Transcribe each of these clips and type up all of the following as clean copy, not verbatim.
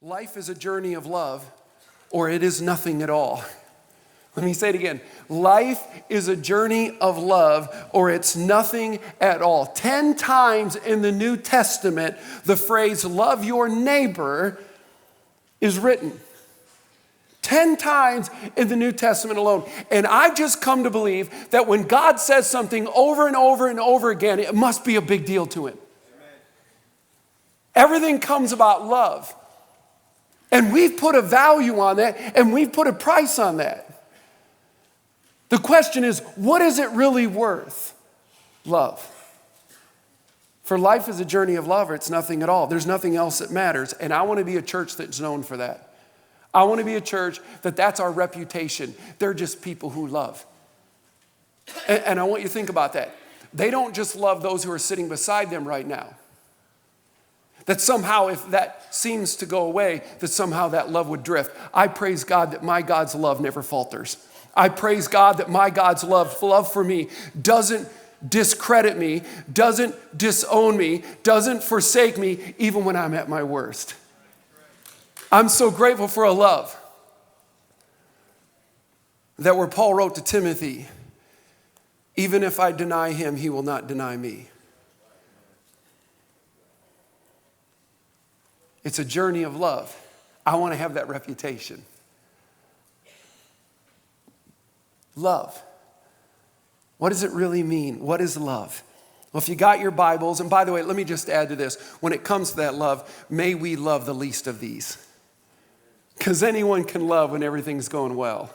Life is a journey of love, or it is nothing at all. Let me say it again. Life is a journey of love, or it's nothing at all. 10 times in the New Testament, the phrase love your neighbor is written. 10 times in the New Testament alone. And I've just come to believe that when God says something over and over and over again, it must be a big deal to him. Amen. Everything comes about love. And we've put a value on that, and we've put a price on that. The question is, what is it really worth? Love. For life is a journey of love, or it's nothing at all. There's nothing else that matters. And I want to be a church that's known for that. I want to be a church that's our reputation. They're just people who love. And I want you to think about that. They don't just love those who are sitting beside them right now. That somehow, if that seems to go away, that somehow that love would drift. I praise God that my God's love never falters. I praise God that my God's love for me doesn't discredit me, doesn't disown me, doesn't forsake me, even when I'm at my worst. I'm so grateful for a love that where Paul wrote to Timothy, even if I deny him, he will not deny me. It's a journey of love. I want to have that reputation. Love. What does it really mean? What is love? Well, if you got your Bibles, and by the way, let me just add to this. When it comes to that love, may we love the least of these. Because anyone can love when everything's going well.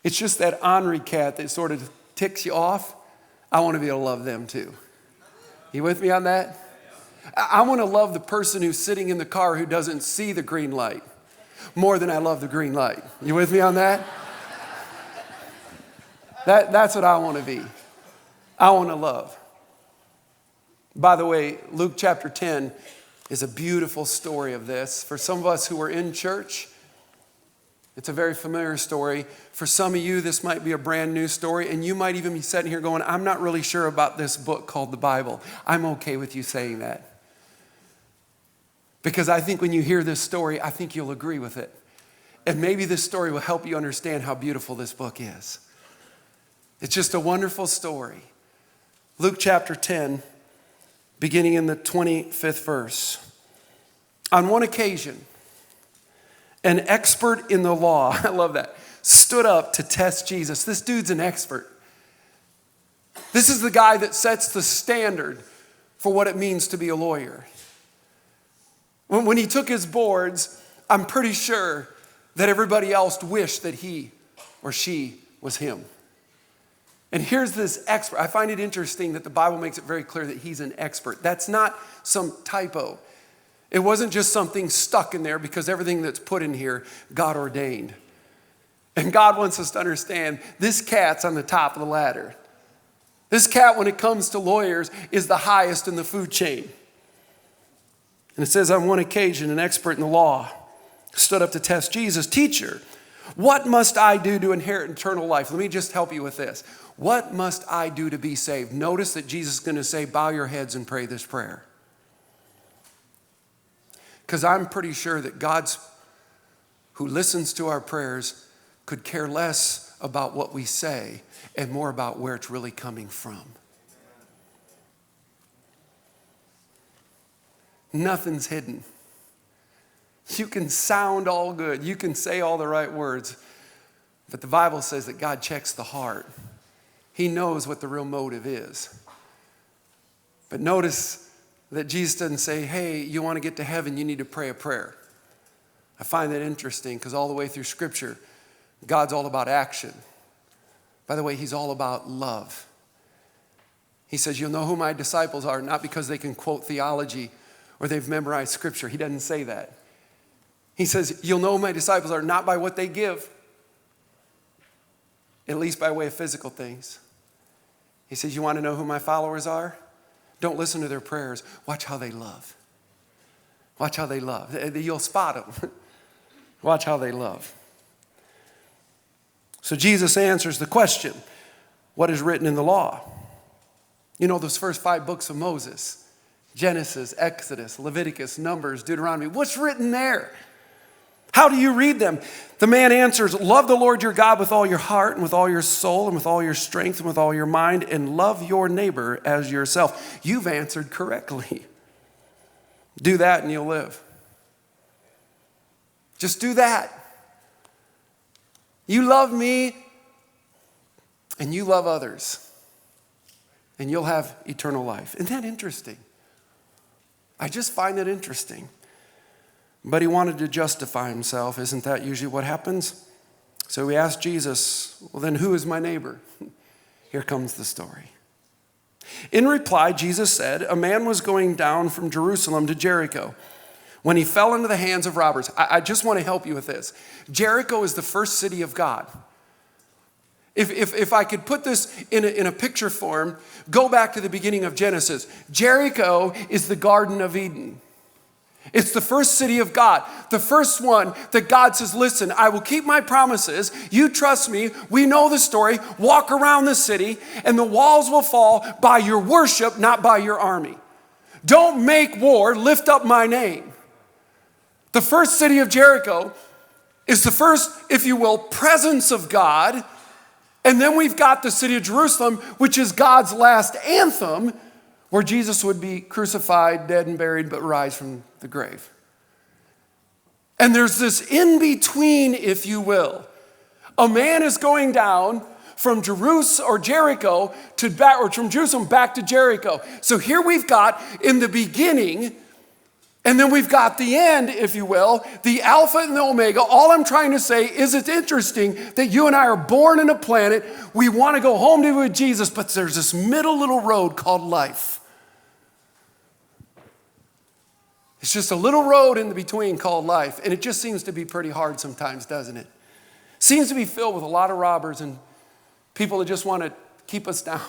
It's just that ornery cat that sort of ticks you off. I want to be able to love them too. You with me on that? I want to love the person who's sitting in the car who doesn't see the green light more than I love the green light. You with me on that? That's what I want to be. I want to love. By the way, Luke chapter 10 is a beautiful story of this. For some of us who are in church, it's a very familiar story. For some of you, this might be a brand new story, and you might even be sitting here going, I'm not really sure about this book called the Bible. I'm okay with you saying that. Because I think when you hear this story, I think you'll agree with it. And maybe this story will help you understand how beautiful this book is. It's just a wonderful story. Luke chapter 10, beginning in the 25th verse. On one occasion, an expert in the law, I love that, stood up to test Jesus. This dude's an expert. This is the guy that sets the standard for what it means to be a lawyer. When he took his boards, I'm pretty sure that everybody else wished that he or she was him. And here's this expert. I find it interesting that the Bible makes it very clear that he's an expert. That's not some typo. It wasn't just something stuck in there because everything that's put in here, God ordained. And God wants us to understand this cat's on the top of the ladder. This cat, when it comes to lawyers, is the highest in the food chain. And it says, on one occasion, an expert in the law stood up to test Jesus. Teacher, what must I do to inherit eternal life? Let me just help you with this. What must I do to be saved? Notice that Jesus is going to say, bow your heads and pray this prayer. Because I'm pretty sure that God, who listens to our prayers, could care less about what we say and more about where it's really coming from. Nothing's hidden. You can sound all good. You can say all the right words. But the Bible says that God checks the heart. He knows what the real motive is. But notice that Jesus doesn't say, hey, you want to get to heaven, you need to pray a prayer. I find that interesting because all the way through Scripture, God's all about action. By the way, he's all about love. He says, you'll know who my disciples are, not because they can quote theology or they've memorized Scripture. He doesn't say that. He says, you'll know who my disciples are not by what they give, at least by way of physical things. He says, you want to know who my followers are? Don't listen to their prayers. Watch how they love. Watch how they love. You'll spot them. Watch how they love. So Jesus answers the question, what is written in the law? You know, those first 5 books of Moses, Genesis, Exodus, Leviticus, Numbers, Deuteronomy. What's written there? How do you read them? The man answers, love the Lord your God with all your heart and with all your soul and with all your strength and with all your mind, and love your neighbor as yourself. You've answered correctly. Do that and you'll live. Just do that. You love me and you love others, and you'll have eternal life. Isn't that interesting? I just find it interesting. But he wanted to justify himself. Isn't that usually what happens? So we asked Jesus, well, then who is my neighbor? Here comes the story. In reply, Jesus said, a man was going down from Jerusalem to Jericho when he fell into the hands of robbers. I just want to help you with this. Jericho is the first city of God. If I could put this in a picture form, go back to the beginning of Genesis. Jericho is the Garden of Eden. It's the first city of God, the first one that God says, listen, I will keep my promises. You trust me. We know the story. Walk around the city and the walls will fall by your worship, not by your army. Don't make war. Lift up my name. The first city of Jericho is the first, if you will, presence of God. And then we've got the city of Jerusalem, which is God's last anthem, where Jesus would be crucified, dead and buried, but rise from the grave. And there's this in-between, if you will. A man is going down from Jerusalem or Jericho to back, or from Jerusalem back to Jericho. So here we've got in the beginning, and then we've got the end, if you will, the Alpha and the Omega. All I'm trying to say is it's interesting that you and I are born in a planet. We want to go home to be with Jesus, but there's this middle little road called life. It's just a little road in between called life, and it just seems to be pretty hard sometimes, doesn't it? Seems to be filled with a lot of robbers and people that just want to keep us down.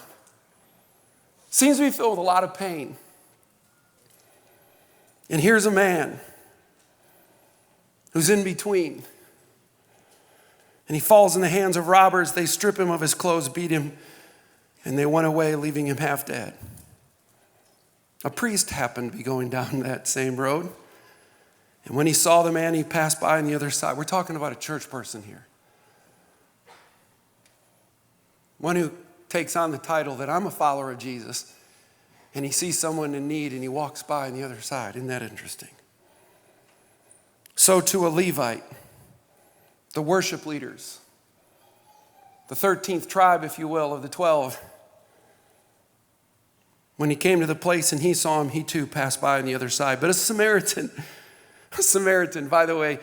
Seems to be filled with a lot of pain. And here's a man who's in between. And he falls in the hands of robbers. They strip him of his clothes, beat him, and they went away, leaving him half dead. A priest happened to be going down that same road. And when he saw the man, he passed by on the other side. We're talking about a church person here. One who takes on the title that I'm a follower of Jesus. And he sees someone in need and he walks by on the other side. Isn't that interesting? So to a Levite, the worship leaders, the 13th tribe, if you will, of the 12. When he came to the place and he saw him, he too passed by on the other side. But a Samaritan, by the way,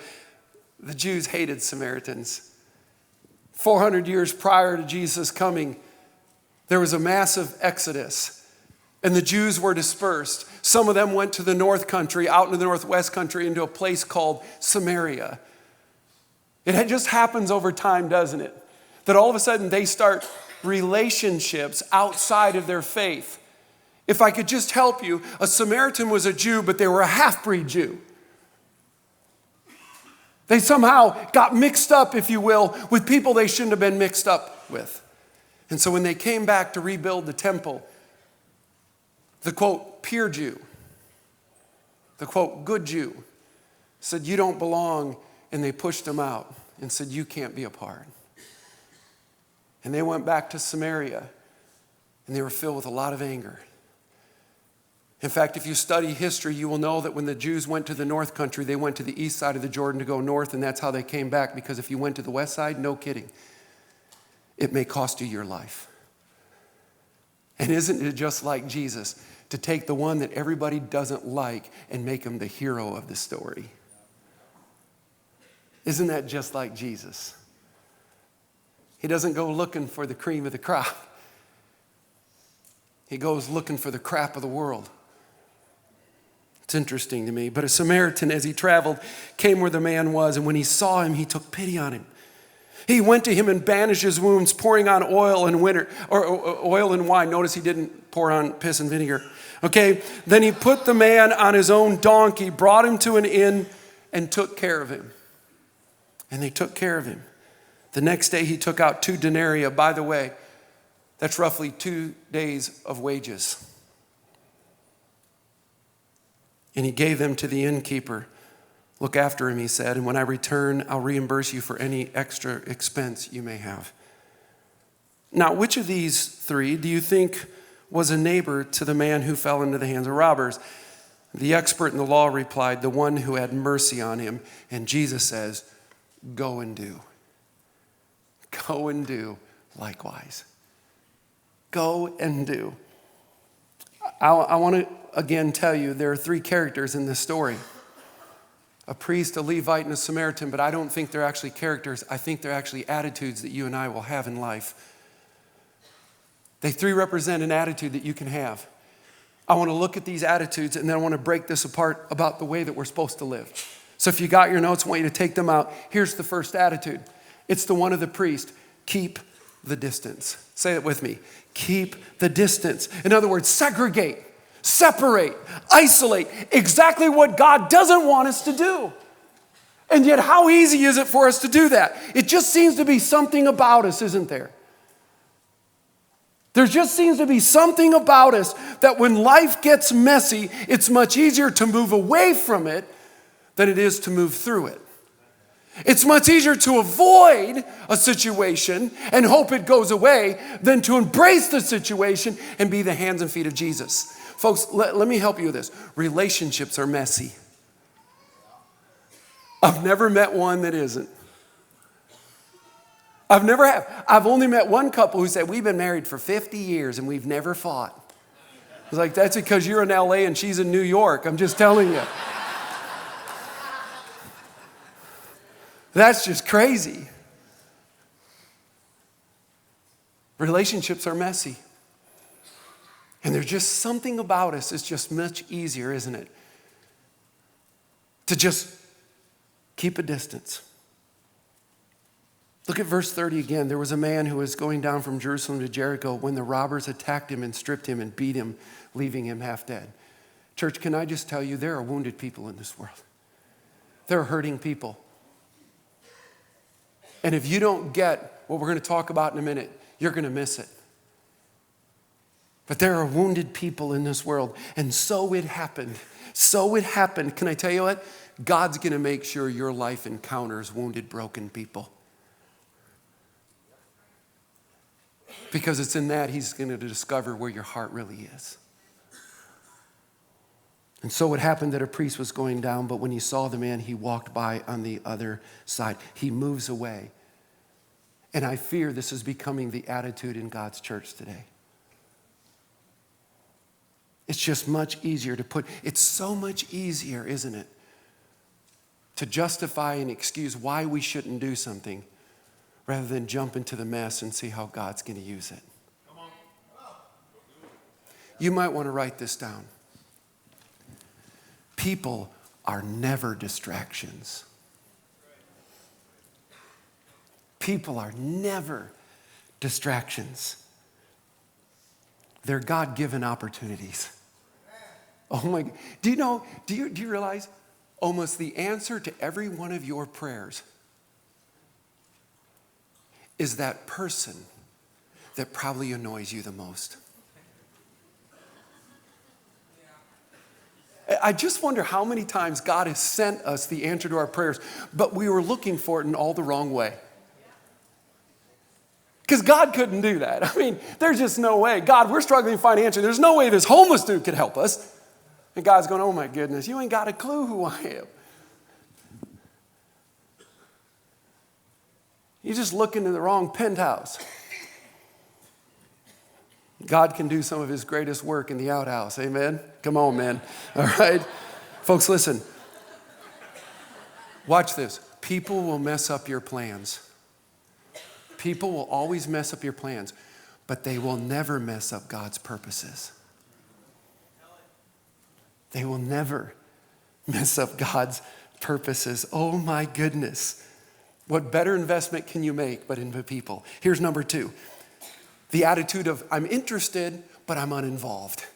the Jews hated Samaritans. 400 years prior to Jesus coming, there was a massive exodus. And the Jews were dispersed. Some of them went to the north country, out into the northwest country, into a place called Samaria. It just happens over time, doesn't it? That all of a sudden they start relationships outside of their faith. If I could just help you, a Samaritan was a Jew, but they were a half-breed Jew. They somehow got mixed up, if you will, with people they shouldn't have been mixed up with. And so when they came back to rebuild the temple, the quote, pure Jew, the quote, good Jew, said, you don't belong, and they pushed him out and said, you can't be a part. And they went back to Samaria, and they were filled with a lot of anger. In fact, if you study history, you will know that when the Jews went to the north country, they went to the east side of the Jordan to go north, and that's how they came back, because if you went to the west side, no kidding, it may cost you your life. And isn't it just like Jesus to take the one that everybody doesn't like and make him the hero of the story? Isn't that just like Jesus? He doesn't go looking for the cream of the crop. He goes looking for the crap of the world. It's interesting to me. But a Samaritan, as he traveled, came where the man was, and when he saw him, he took pity on him. He went to him and bandaged his wounds, pouring on oil and oil and wine. Notice he didn't pour on piss and vinegar. Okay, then he put the man on his own donkey, brought him to an inn, and took care of him. And they took care of him. The next day he took out 2 denarii. By the way, that's roughly 2 days of wages. And he gave them to the innkeeper. Look after him, he said, and when I return, I'll reimburse you for any extra expense you may have. Now, which of these three do you think was a neighbor to the man who fell into the hands of robbers? The expert in the law replied, the one who had mercy on him. And Jesus says, go and do. Go and do likewise. Go and do. I want to again tell you there are three characters in this story. A priest, a Levite, and a Samaritan, but I don't think they're actually characters. I think they're actually attitudes that you and I will have in life. They three represent an attitude that you can have. I want to look at these attitudes and then I want to break this apart about the way that we're supposed to live. So if you got your notes, I want you to take them out. Here's the first attitude. It's the one of the priest. Keep the distance. Say it with me. Keep the distance. In other words, segregate, separate, isolate. Exactly what God doesn't want us to do. And yet how easy is it for us to do that? It just seems to be something about us, isn't there? There just seems to be something about us that when life gets messy, it's much easier to move away from it than it is to move through it. It's much easier to avoid a situation and hope it goes away than to embrace the situation and be the hands and feet of Jesus. Folks, let me help you with this. Relationships are messy. I've never met one that isn't. I've only met one couple who said, we've been married for 50 years and we've never fought. I was like, that's because you're in LA and she's in New York. I'm just telling you. That's just crazy. Relationships are messy. And there's just something about us that's just much easier, isn't it? To just keep a distance. Look at verse 30 again. There was a man who was going down from Jerusalem to Jericho when the robbers attacked him and stripped him and beat him, leaving him half dead. Church, can I just tell you, there are wounded people in this world. There are hurting people. And if you don't get what we're going to talk about in a minute, you're going to miss it. But there are wounded people in this world. And so it happened. So it happened. Can I tell you what? God's going to make sure your life encounters wounded, broken people. Because it's in that he's going to discover where your heart really is. And so it happened that a priest was going down, but when he saw the man, he walked by on the other side. He moves away. And I fear this is becoming the attitude in God's church today. It's just much easier it's so much easier, isn't it, to justify and excuse why we shouldn't do something rather than jump into the mess and see how God's going to use it. You might want to write this down. People are never distractions. People are never distractions. They're God-given opportunities. Oh my, do you realize almost the answer to every one of your prayers is that person that probably annoys you the most? I just wonder how many times God has sent us the answer to our prayers, but we were looking for it in all the wrong way. Because God couldn't do that. I mean, there's just no way. God, we're struggling financially. There's no way this homeless dude could help us. And God's going, oh my goodness, you ain't got a clue who I am. You're just looking in the wrong penthouse. God can do some of his greatest work in the outhouse. Amen? Come on, man. All right? Folks, listen. Watch this. People will mess up your plans. People will always mess up your plans, but they will never mess up God's purposes. They will never mess up God's purposes. Oh my goodness. What better investment can you make but in the people? Here's number 2. The attitude of I'm interested, but I'm uninvolved.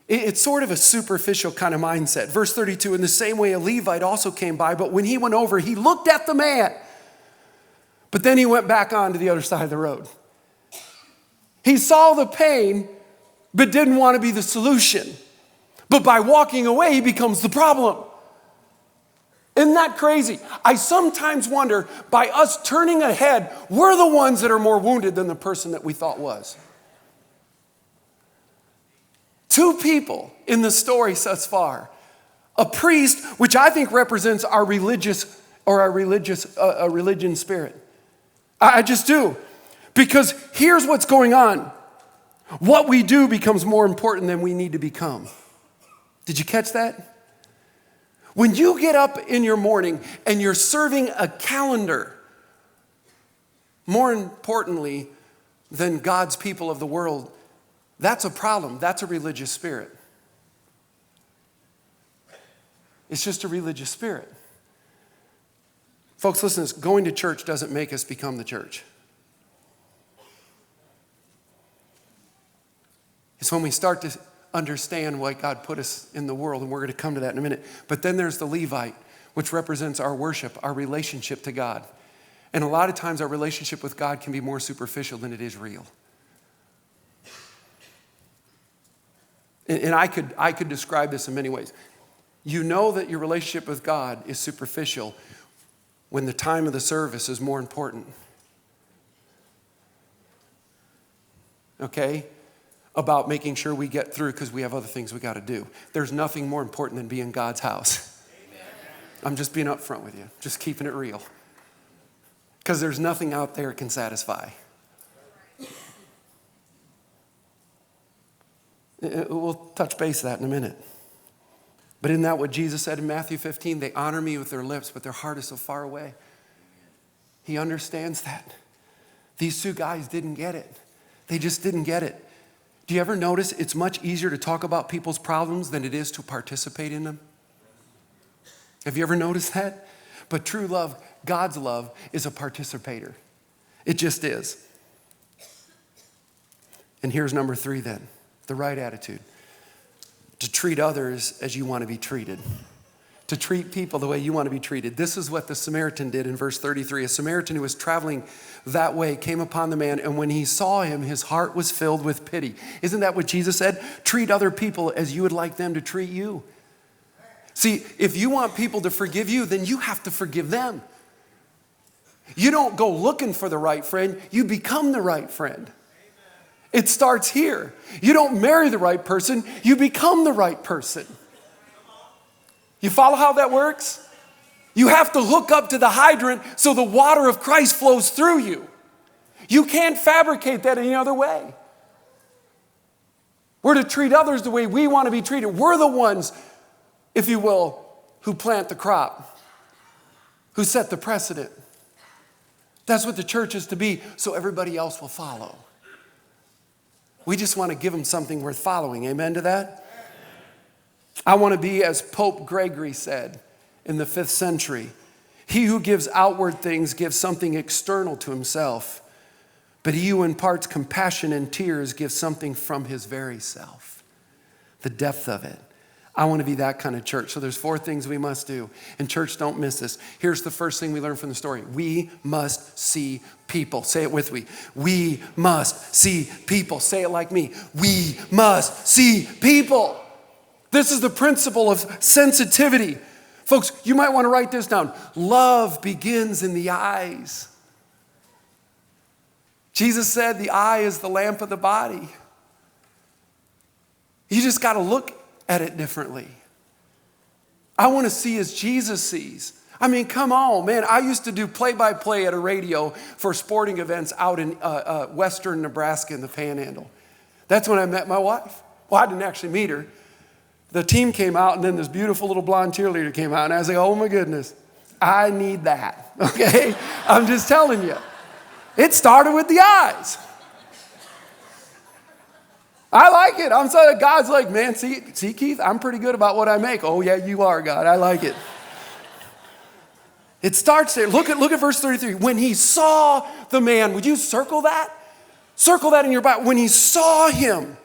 It's sort of a superficial kind of mindset. Verse 32, in the same way a Levite also came by, but when he went over, he looked at the man. But then he went back on to the other side of the road. He saw the pain, but didn't want to be the solution. But by walking away, he becomes the problem. Isn't that crazy? I sometimes wonder, by us turning ahead, we're the ones that are more wounded than the person that we thought was. Two people in the story thus far. A priest, which I think represents our religion spirit. I just do. Because here's what's going on. What we do becomes more important than we need to become. Did you catch that? When you get up in your morning and you're serving a calendar, more importantly than God's people of the world, that's a problem. That's a religious spirit. It's just a religious spirit. Folks, listen, going to church doesn't make us become the church. It's when we start to understand why God put us in the world, and we're going to come to that in a minute. But then there's the Levite, which represents our worship, our relationship to God. And a lot of times our relationship with God can be more superficial than it is real. And I could describe this in many ways. You know that your relationship with God is superficial when the time of the service is more important. Okay? About making sure we get through because we have other things we got to do. There's nothing more important than being in God's house. Amen. I'm just being upfront with you, just keeping it real. Because there's nothing out there that can satisfy. We'll touch base that in a minute. But isn't that what Jesus said in Matthew 15? They honor me with their lips, but their heart is so far away. He understands that. These two guys didn't get it. They just didn't get it. Do you ever notice it's much easier to talk about people's problems than it is to participate in them? Have you ever noticed that? But true love, God's love, is a participator. It just is. And here's number 3 then, the right attitude. To treat others as you want to be treated. To treat people the way you want to be treated. This is what the Samaritan did in verse 33. A Samaritan who was traveling that way came upon the man, and when he saw him, his heart was filled with pity. Isn't that what Jesus said? Treat other people as you would like them to treat you. See, if you want people to forgive you, then you have to forgive them. You don't go looking for the right friend, you become the right friend. It starts here. You don't marry the right person, you become the right person. You follow how that works? You have to hook up to the hydrant so the water of Christ flows through you. You can't fabricate that any other way. We're to treat others the way we want to be treated. We're the ones, if you will, who plant the crop, who set the precedent. That's what the church is to be, so everybody else will follow. We just want to give them something worth following. Amen to that? I want to be, as Pope Gregory said in the 5th century, he who gives outward things gives something external to himself, but he who imparts compassion and tears gives something from his very self, the depth of it. I want to be that kind of church. So there's 4 things we must do. And church, don't miss this. Here's the first thing we learn from the story. We must see people. Say it with me. We must see people. Say it like me. We must see people. This is the principle of sensitivity. Folks, you might want to write this down. Love begins in the eyes. Jesus said the eye is the lamp of the body. You just got to look at it differently. I want to see as Jesus sees. I mean, come on, man. I used to do play-by-play at a radio for sporting events out in western Nebraska in the Panhandle. That's when I met my wife. Well, I didn't actually meet her. The team came out, and then this beautiful little blonde cheerleader came out, and I was like, oh my goodness, I need that, okay? I'm just telling you. It started with the eyes. I like it. I'm so God's like, man, see, Keith, I'm pretty good about what I make. Oh yeah, you are, God. I like it. It starts there. Look at verse 33. When he saw the man, would you circle that? Circle that in your Bible. When he saw him,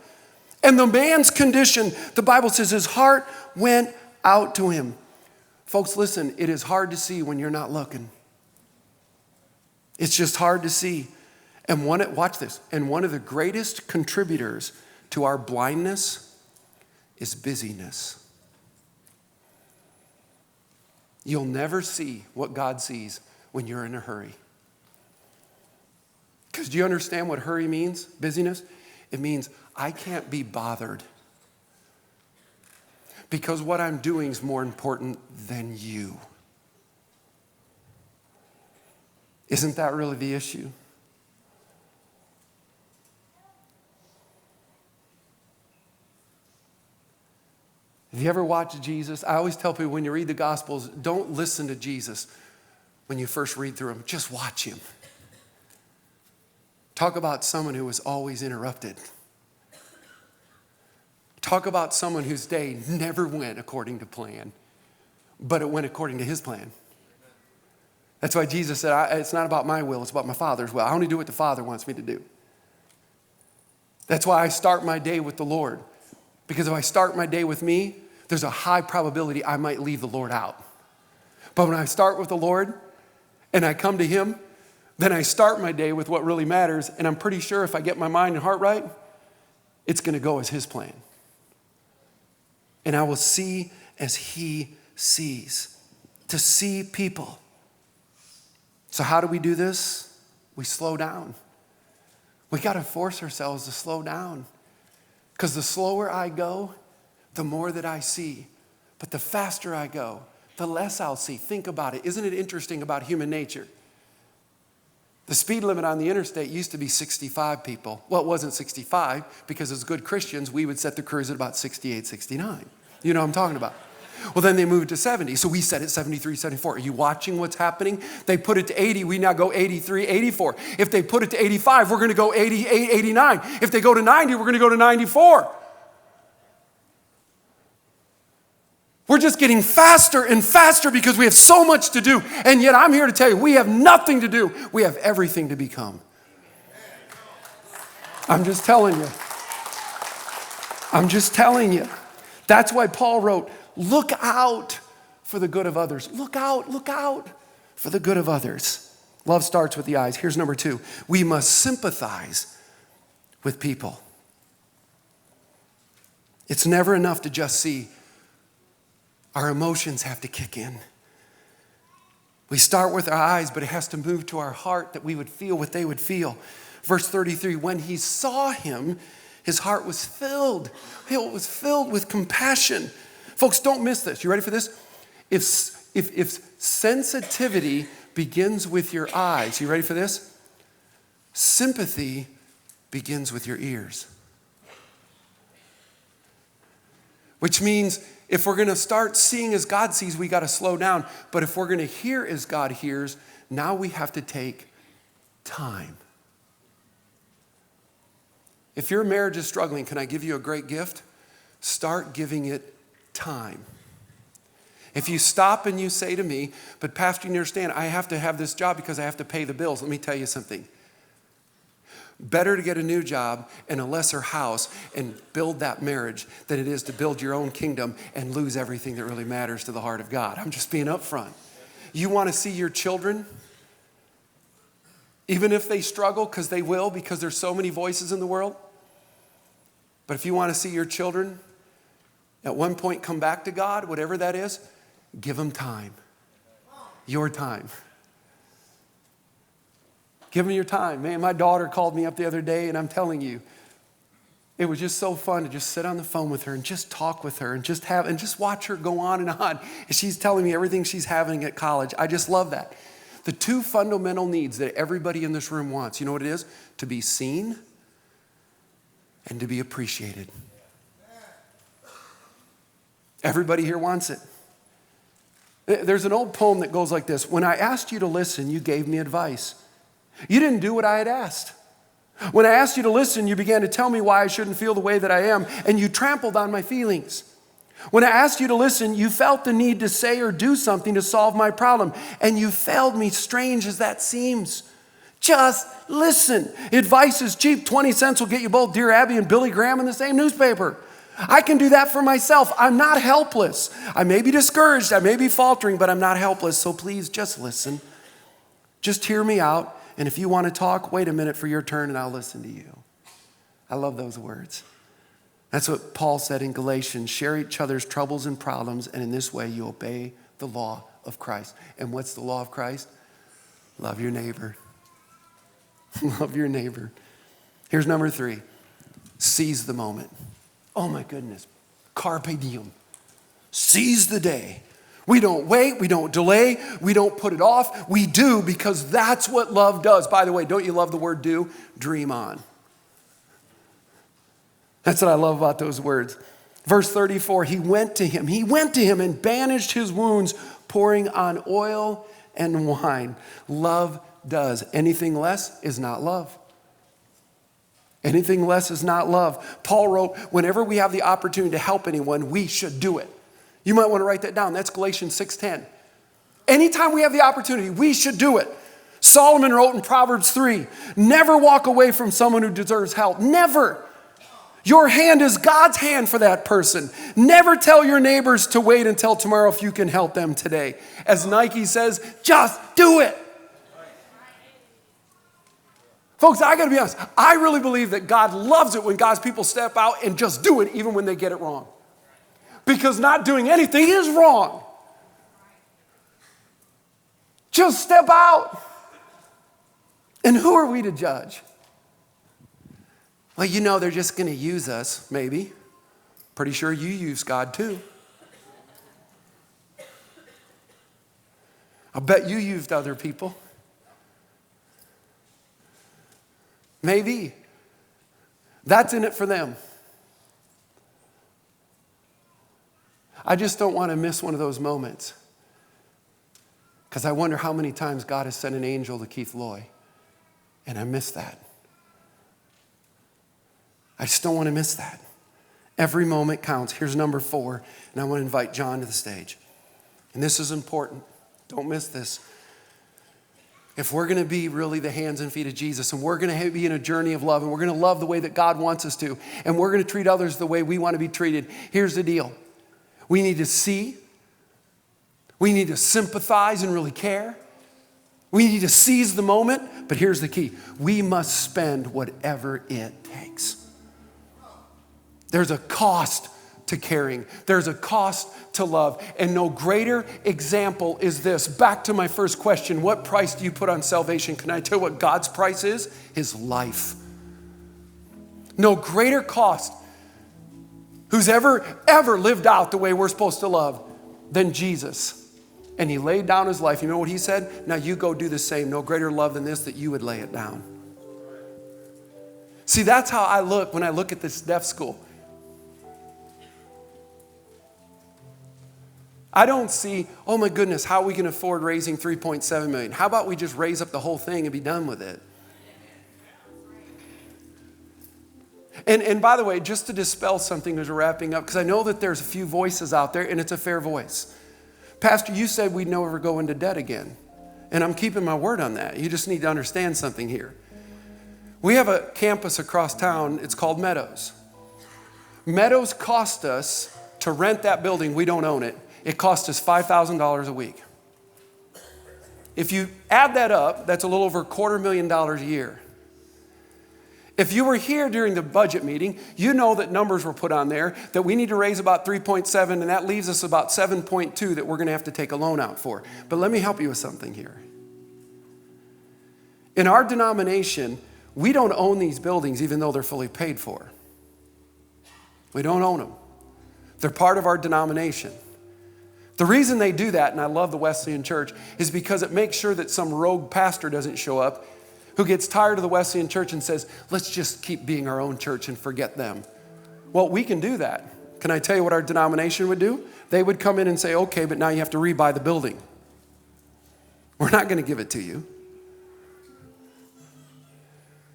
and the man's condition, the Bible says his heart went out to him. Folks, listen, it is hard to see when you're not looking. It's just hard to see. And watch this. And one of the greatest contributors to our blindness is busyness. You'll never see what God sees when you're in a hurry. Because do you understand what hurry means? Busyness? It means I can't be bothered. Because what I'm doing is more important than you. Isn't that really the issue? Have you ever watched Jesus? I always tell people when you read the Gospels, don't listen to Jesus when you first read through them. Just watch him. Talk about someone who was always interrupted. Talk about someone whose day never went according to plan, but it went according to his plan. That's why Jesus said, it's not about my will, it's about my Father's will. I only do what the Father wants me to do. That's why I start my day with the Lord. Because if I start my day with me, there's a high probability I might leave the Lord out. But when I start with the Lord and I come to him, then I start my day with what really matters, and I'm pretty sure if I get my mind and heart right, it's going to go as his plan. And I will see as he sees. To see people. So how do we do this? We slow down. We got to force ourselves to slow down. Because the slower I go, the more that I see. But the faster I go, the less I'll see. Think about it. Isn't it interesting about human nature? The speed limit on the interstate used to be 65 people. Well, it wasn't 65 because as good Christians, we would set the cruise at about 68, 69. You know what I'm talking about. Well, then they moved to 70. So we set it 73, 74. Are you watching what's happening? They put it to 80. We now go 83, 84. If they put it to 85, we're going to go 88, 89. If they go to 90, we're going to go to 94. We're just getting faster and faster because we have so much to do. And yet I'm here to tell you, we have nothing to do. We have everything to become. I'm just telling you. I'm just telling you. That's why Paul wrote, look out for the good of others. Look out for the good of others. Love starts with the eyes. Here's number 2. We must sympathize with people. It's never enough to just see. Our emotions have to kick in. We start with our eyes, but it has to move to our heart that we would feel what they would feel. Verse 33, when he saw him, his heart was filled. It was filled with compassion. Folks, don't miss this. You ready for this? If sensitivity begins with your eyes, you ready for this? Sympathy begins with your ears. Which means if we're going to start seeing as God sees, we got to slow down. But if we're going to hear as God hears, now we have to take time. If your marriage is struggling, can I give you a great gift? Start giving it time. If you stop and you say to me, but Pastor, you understand, I have to have this job because I have to pay the bills. Let me tell you something. Better to get a new job and a lesser house and build that marriage than it is to build your own kingdom and lose everything that really matters to the heart of God. I'm just being upfront. You want to see your children, even if they struggle, because they will, because there's so many voices in the world. But if you want to see your children at one point come back to God, whatever that is, give them time. Your time. Give them your time. Man, my daughter called me up the other day, and I'm telling you, it was just so fun to just sit on the phone with her and just talk with her and just watch her go on. And she's telling me everything she's having at college. I just love that. The 2 fundamental needs that everybody in this room wants, you know what it is? To be seen and to be appreciated. Everybody here wants it. There's an old poem that goes like this. When I asked you to listen, you gave me advice. You didn't do what I had asked. When I asked you to listen, you began to tell me why I shouldn't feel the way that I am, and you trampled on my feelings. When I asked you to listen, you felt the need to say or do something to solve my problem, and you failed me, strange as that seems. Just listen. Advice is cheap. 20 cents will get you both Dear Abby and Billy Graham in the same newspaper. I can do that for myself. I'm not helpless. I may be discouraged. I may be faltering, but I'm not helpless. So please just listen. Just hear me out. And if you want to talk, wait a minute for your turn and I'll listen to you. I love those words. That's what Paul said in Galatians. Share each other's troubles and problems, and in this way you obey the law of Christ. And what's the law of Christ? Love your neighbor. Love your neighbor. Here's number 3. Seize the moment. Oh my goodness. Carpe diem. Seize the day. We don't wait, we don't delay, we don't put it off. We do because that's what love does. By the way, don't you love the word do? Dream on. That's what I love about those words. Verse 34, he went to him and bandaged his wounds, pouring on oil and wine. Love does. Anything less is not love. Anything less is not love. Paul wrote, whenever we have the opportunity to help anyone, we should do it. You might want to write that down. That's Galatians 6:10. Anytime we have the opportunity, we should do it. Solomon wrote in Proverbs 3, never walk away from someone who deserves help. Never. Your hand is God's hand for that person. Never tell your neighbors to wait until tomorrow if you can help them today. As Nike says, just do it. Folks, I got to be honest. I really believe that God loves it when God's people step out and just do it even when they get it wrong. Because not doing anything is wrong. Just step out. And who are we to judge? Well, you know, they're just going to use us, maybe. Pretty sure you use God too. I bet you used other people. Maybe. That's in it for them. I just don't want to miss one of those moments. Because I wonder how many times God has sent an angel to Keith Loy. And I miss that. I just don't want to miss that. Every moment counts. Here's number 4. And I want to invite John to the stage. And this is important. Don't miss this. If we're going to be really the hands and feet of Jesus, and we're going to be in a journey of love, and we're going to love the way that God wants us to, and we're going to treat others the way we want to be treated, here's the deal. We need to see. We need to sympathize and really care. We need to seize the moment. But here's the key. We must spend whatever it takes. There's a cost to caring. There's a cost to love. And no greater example is this. Back to my first question. What price do you put on salvation? Can I tell you what God's price is? His life. No greater cost who's ever lived out the way we're supposed to love than Jesus. And he laid down his life. You know what he said? Now you go do the same. No greater love than this, that you would lay it down. See, that's how I look when I look at this deaf school. I don't see, oh my goodness, how we can afford raising $3.7 million. How about we just raise up the whole thing and be done with it? And by the way, just to dispel something as we're wrapping up, because I know that there's a few voices out there, and it's a fair voice. Pastor, you said we'd never go into debt again. And I'm keeping my word on that. You just need to understand something here. We have a campus across town. It's called Meadows. Meadows cost us to rent that building. We don't own it. It cost us $5,000 a week. If you add that up, that's a little over $250,000 a year. If you were here during the budget meeting, you know that numbers were put on there that we need to raise about 3.7, and that leaves us about 7.2 that we're going to have to take a loan out for. But let me help you with something here. In our denomination, we don't own these buildings even though they're fully paid for. We don't own them. They're part of our denomination. The reason they do that, and I love the Wesleyan Church, is because it makes sure that some rogue pastor doesn't show up who gets tired of the Wesleyan Church and says, let's just keep being our own church and forget them. Well, we can do that. Can I tell you what our denomination would do? They would come in and say, okay, but now you have to rebuy the building. We're not going to give it to you.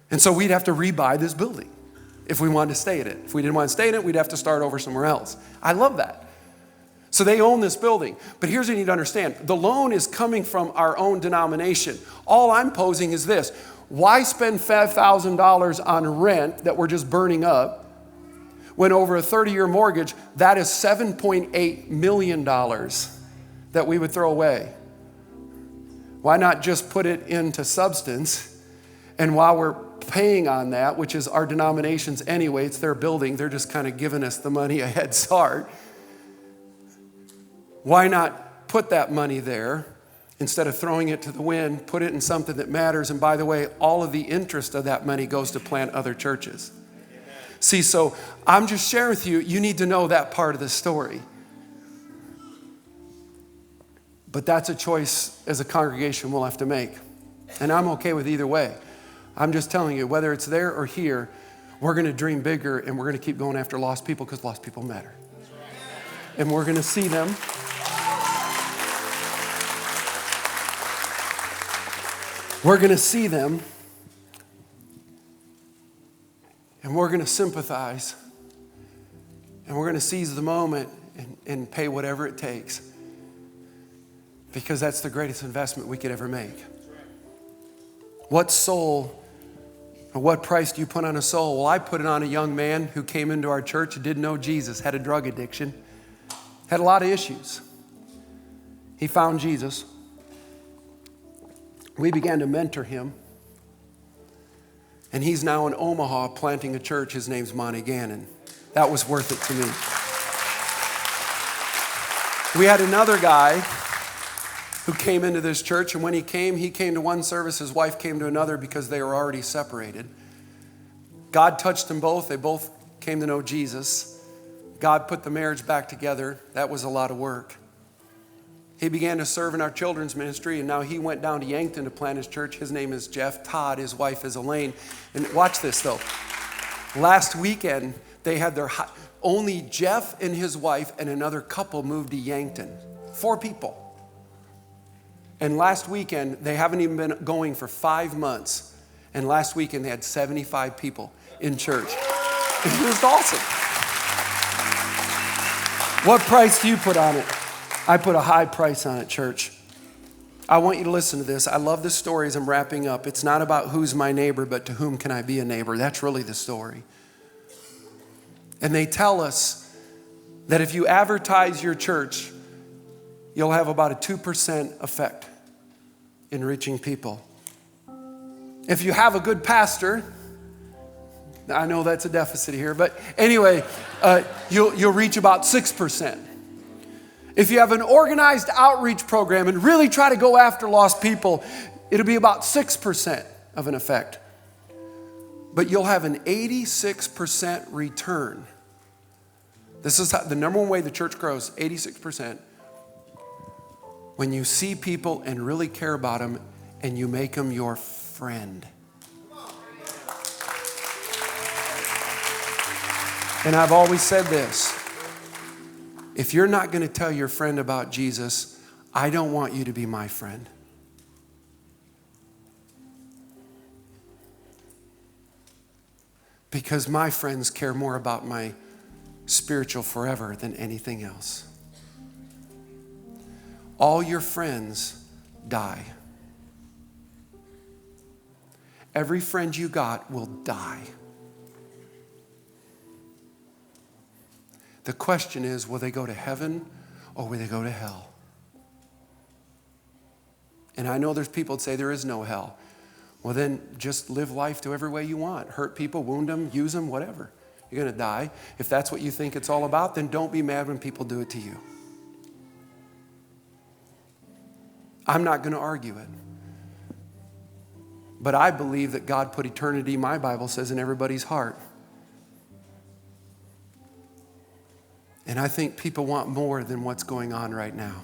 And so we'd have to rebuy this building if we wanted to stay in it. If we didn't want to stay in it, we'd have to start over somewhere else. I love that. So they own this building. But here's what you need to understand. The loan is coming from our own denomination. All I'm posing is this. Why spend $5,000 on rent that we're just burning up when over a 30-year mortgage, that is $7.8 million that we would throw away? Why not just put it into substance? And while we're paying on that, which is our denominations anyway. It's their building. They're just kind of giving us the money a head start. Why not put that money there instead of throwing it to the wind, put it in something that matters? And by the way, all of the interest of that money goes to plant other churches. Amen. See, so I'm just sharing with you, you need to know that part of the story. But that's a choice as a congregation we'll have to make. And I'm okay with either way. I'm just telling you, whether it's there or here, we're going to dream bigger and we're going to keep going after lost people because lost people matter. And we're going to see them. We're going to see them. And we're going to sympathize. And we're going to seize the moment and pay whatever it takes. Because that's the greatest investment we could ever make. What soul, or what price do you put on a soul? Well, I put it on a young man who came into our church who didn't know Jesus, had a drug addiction, had a lot of issues. He found Jesus. We began to mentor him. And he's now in Omaha planting a church. His name's Monty Gannon. That was worth it to me. We had another guy who came into this church, and when he came to one service, his wife came to another because they were already separated. God touched them both. They both came to know Jesus. God put the marriage back together. That was a lot of work. He began to serve in our children's ministry, and now he went down to Yankton to plant his church. His name is Jeff. Todd, his wife is Elaine. And watch this, though. Last weekend, they had only Jeff and his wife and another couple moved to Yankton. 4 people. And last weekend, they haven't even been going for 5 months. And last weekend, they had 75 people in church. It was awesome. What price do you put on it? I put a high price on it, church. I want you to listen to this. I love the story as I'm wrapping up. It's not about who's my neighbor, but to whom can I be a neighbor. That's really the story. And they tell us that if you advertise your church, you'll have about a 2% effect in reaching people. If you have a good pastor, I know that's a deficit here, but anyway, you'll reach about 6%. If you have an organized outreach program and really try to go after lost people, it'll be about 6% of an effect. But you'll have an 86% return. This is the number one way the church grows, 86%. When you see people and really care about them and you make them your friend. And I've always said this. If you're not going to tell your friend about Jesus, I don't want you to be my friend. Because my friends care more about my spiritual forever than anything else. All your friends die. Every friend you got will die. The question is, will they go to heaven or will they go to hell? And I know there's people that say there is no hell. Well, then just live life to every way you want. Hurt people, wound them, use them, whatever. You're going to die. If that's what you think it's all about, then don't be mad when people do it to you. I'm not going to argue it. But I believe that God put eternity, my Bible says, in everybody's heart. And I think people want more than what's going on right now.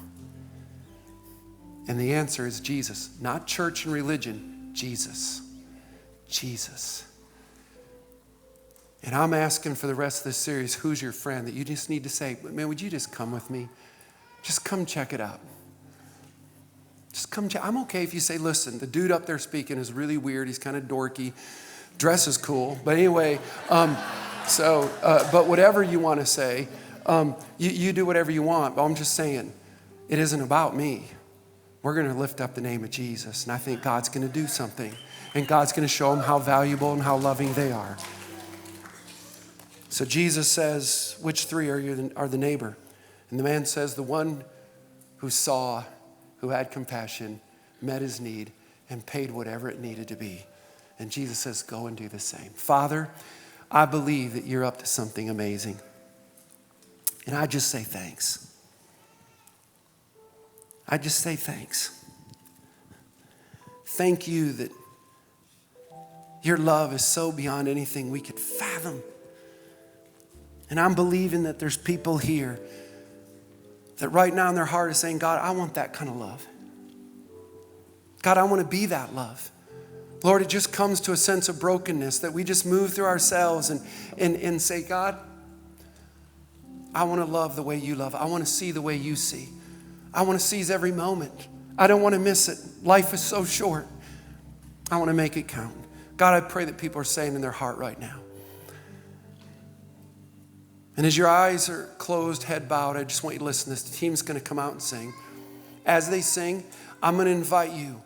And the answer is Jesus. Not church and religion, Jesus. Jesus. And I'm asking for the rest of this series, who's your friend? That you just need to say, man, would you just come with me? Just come check it out. Just come check. I'm okay if you say, listen, the dude up there speaking is really weird. He's kind of dorky. Dress is cool. But anyway, but whatever you want to say, you do whatever you want. But I'm just saying, it isn't about me. We're going to lift up the name of Jesus. And I think God's going to do something. And God's going to show them how valuable and how loving they are. So Jesus says, which 3 are the neighbor? And the man says, the one who saw, who had compassion, met his need, and paid whatever it needed to be. And Jesus says, go and do the same. Father, I believe that you're up to something amazing. And I just say thanks. I just say thanks. Thank you that your love is so beyond anything we could fathom. And I'm believing that there's people here that right now in their heart is saying, God, I want that kind of love. God, I want to be that love. Lord, it just comes to a sense of brokenness that we just move through ourselves and say, God, I want to love the way you love. I want to see the way you see. I want to seize every moment. I don't want to miss it. Life is so short. I want to make it count. God, I pray that people are saying in their heart right now. And as your eyes are closed, head bowed, I just want you to listen to this. The team's going to come out and sing. As they sing, I'm going to invite you.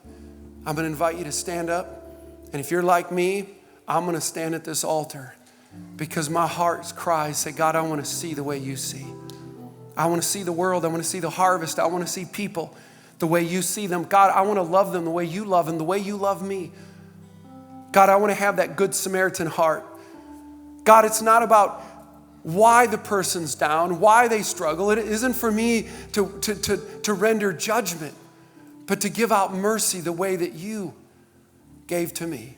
I'm going to invite you to stand up. And if you're like me, I'm going to stand at this altar because my heart's cries say, God, I want to see the way you see. I want to see the world. I want to see the harvest. I want to see people the way you see them. God, I want to love them the way you love them, the way you love me. God, I want to have that good Samaritan heart. God, it's not about why the person's down, why they struggle. It isn't for me to render judgment, but to give out mercy the way that you gave to me.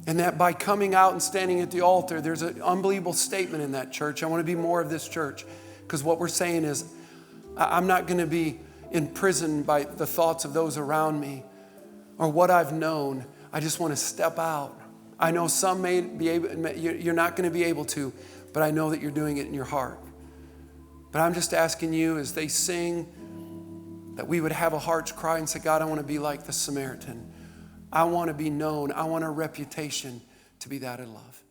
And that by coming out and standing at the altar, there's an unbelievable statement in that church. I want to be more of this church because what we're saying is I'm not going to be imprisoned by the thoughts of those around me or what I've known. I just want to step out. I know some may be able, you're not going to be able to, but I know that you're doing it in your heart. But I'm just asking you as they sing that we would have a heart's cry and say, God, I want to be like the Samaritan. I want to be known. I want a reputation to be that in love.